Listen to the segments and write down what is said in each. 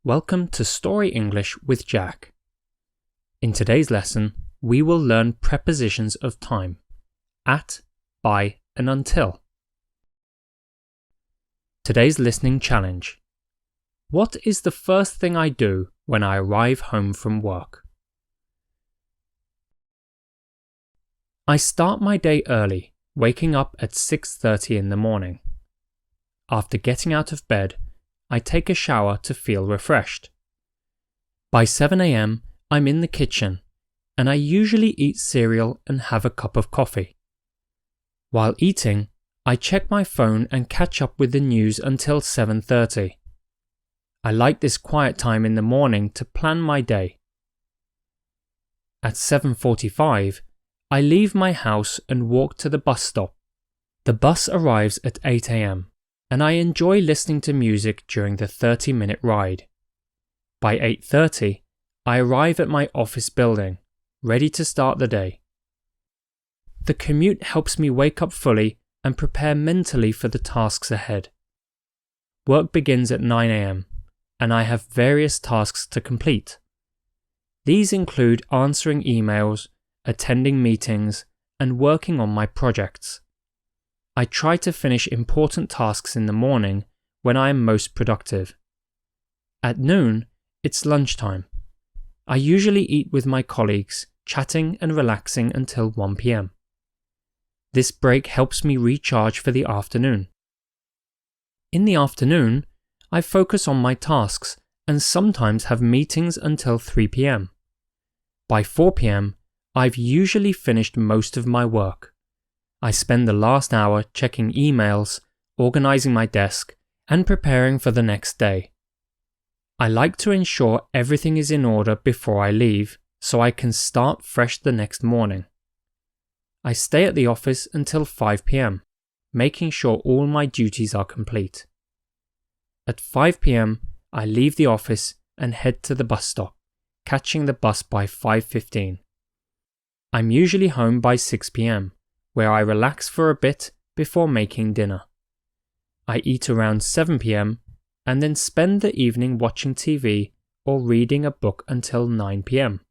Welcome to Story English with Jack. In today's lesson, we will learn prepositions of time: at, by, and until. Today's listening challenge. What is the first thing I do when I arrive home from work? I start my day early, waking up at 6:30 in the morning. After getting out of bed, I take a shower to feel refreshed. By 7 a.m., I'm in the kitchen, and I usually eat cereal and have a cup of coffee. While eating, I check my phone and catch up with the news until 7:30. I like this quiet time in the morning to plan my day. At 7:45, I leave my house and walk to the bus stop. The bus arrives at 8 a.m. and I enjoy listening to music during the 30-minute ride. By 8:30, I arrive at my office building, ready to start the day. The commute helps me wake up fully and prepare mentally for the tasks ahead. Work begins at 9 a.m., and I have various tasks to complete. These include answering emails, attending meetings, and working on my projects. I try to finish important tasks in the morning when I am most productive. At noon, it's lunchtime. I usually eat with my colleagues, chatting and relaxing until 1 p.m. This break helps me recharge for the afternoon. In the afternoon, I focus on my tasks and sometimes have meetings until 3 p.m. By 4 p.m., I've usually finished most of my work. I spend the last hour checking emails, organizing my desk, and preparing for the next day. I like to ensure everything is in order before I leave so I can start fresh the next morning. I stay at the office until 5 p.m., making sure all my duties are complete. At 5 p.m., I leave the office and head to the bus stop, catching the bus by 5:15. I'm usually home by 6 p.m., where I relax for a bit before making dinner. I eat around 7 p.m. and then spend the evening watching TV or reading a book until 9 p.m.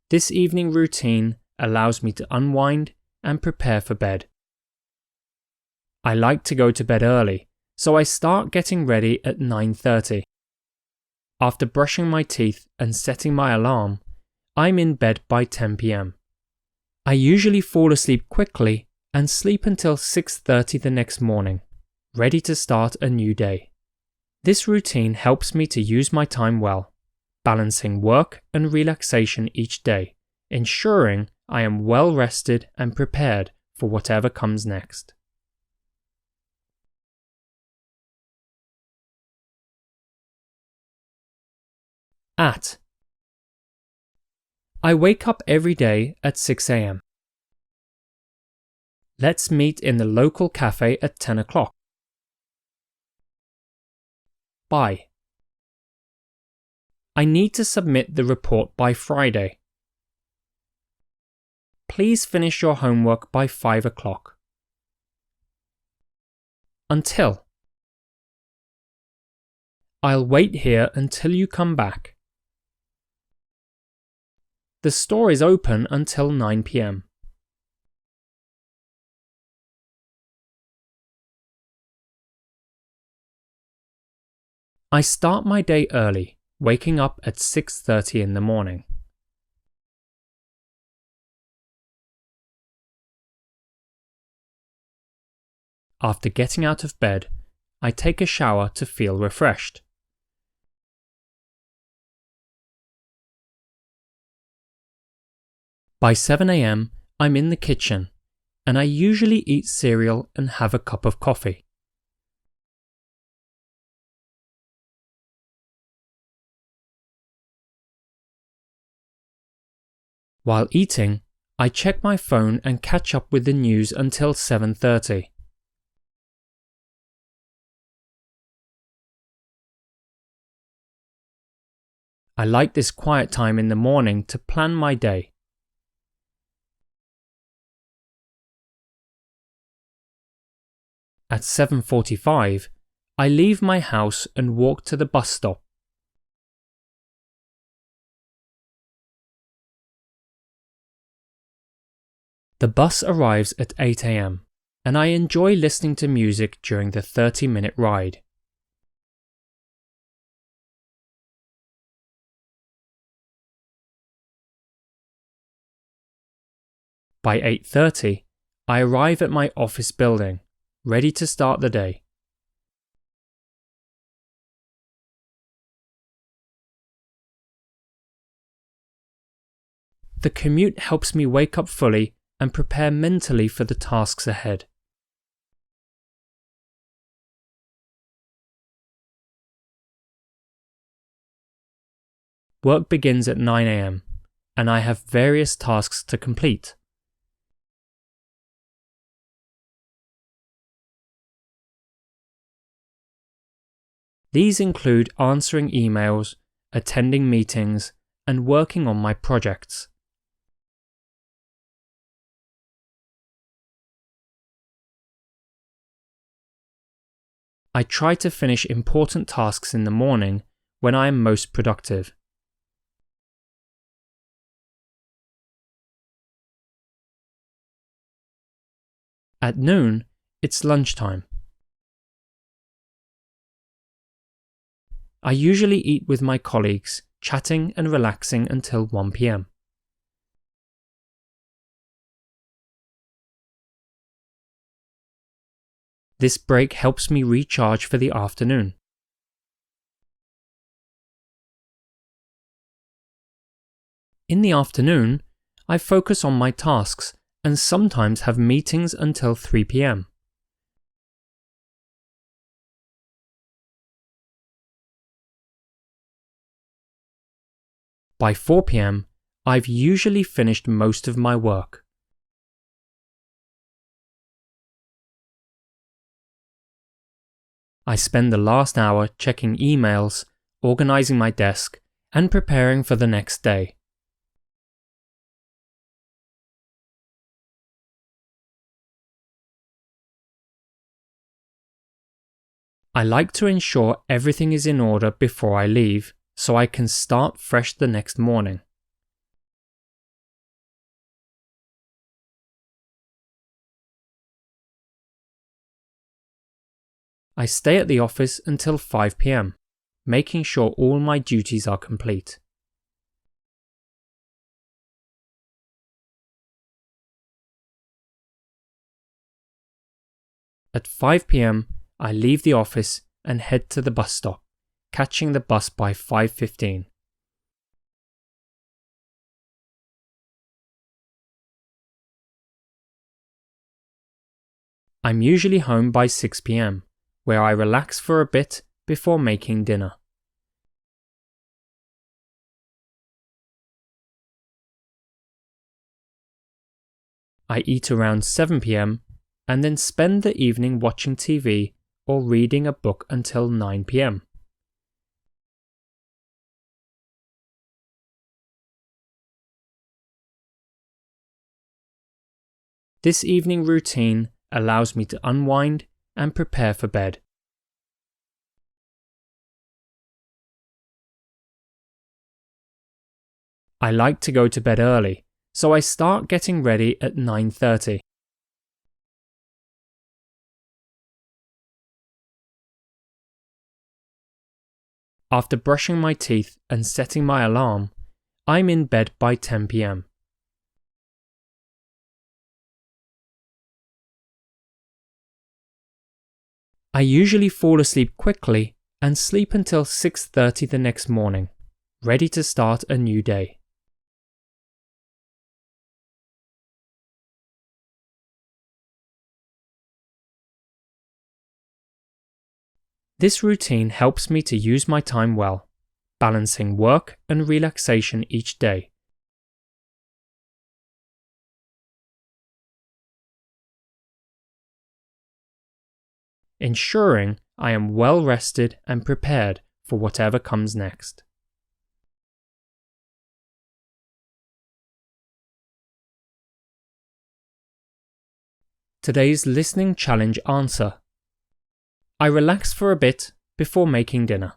This evening routine allows me to unwind and prepare for bed. I like to go to bed early, so I start getting ready at 9:30. After brushing my teeth and setting my alarm, I'm in bed by 10 p.m. I usually fall asleep quickly and sleep until 6:30 the next morning, ready to start a new day. This routine helps me to use my time well, balancing work and relaxation each day, ensuring I am well rested and prepared for whatever comes next. At. I wake up every day at 6 a.m. Let's meet in the local cafe at 10 o'clock. By. I need to submit the report by Friday. Please finish your homework by 5 o'clock. Until. I'll wait here until you come back. The store is open until 9 p.m. I start my day early, waking up at 6:30 in the morning. After getting out of bed, I take a shower to feel refreshed. By 7 a.m., I'm in the kitchen, and I usually eat cereal and have a cup of coffee. While eating, I check my phone and catch up with the news until 7:30. I like this quiet time in the morning to plan my day. At 7:45, I leave my house and walk to the bus stop, The bus arrives at 8 a.m., and I enjoy listening to music during the 30-minute ride. By 8:30, I arrive at my office building, ready to start the day. The commute helps me wake up fully and prepare mentally for the tasks ahead. Work begins at 9 a.m., and I have various tasks to complete. These include answering emails, attending meetings, and working on my projects. I try to finish important tasks in the morning when I am most productive. At noon, it's lunchtime. I usually eat with my colleagues, chatting and relaxing until 1 p.m. This break helps me recharge for the afternoon. In the afternoon, I focus on my tasks and sometimes have meetings until 3 p.m. By 4 p.m., I've usually finished most of my work. I spend the last hour checking emails, organizing my desk, and preparing for the next day. I like to ensure everything is in order before I leave, so I can start fresh the next morning. I stay at the office until 5 p.m., making sure all my duties are complete. At 5 p.m., I leave the office and head to the bus stop, catching the bus by 5:15. I'm usually home by 6 p.m., where I relax for a bit before making dinner. I eat around 7 p.m. and then spend the evening watching TV or reading a book until 9 p.m. This evening routine allows me to unwind and prepare for bed. I like to go to bed early, so I start getting ready at 9:30. After brushing my teeth and setting my alarm, I'm in bed by 10 p.m. I usually fall asleep quickly and sleep until 6:30 the next morning, ready to start a new day. This routine helps me to use my time well, balancing work and relaxation each day. Ensuring I am well rested and prepared for whatever comes next. Today's listening challenge answer: I relax for a bit before making dinner.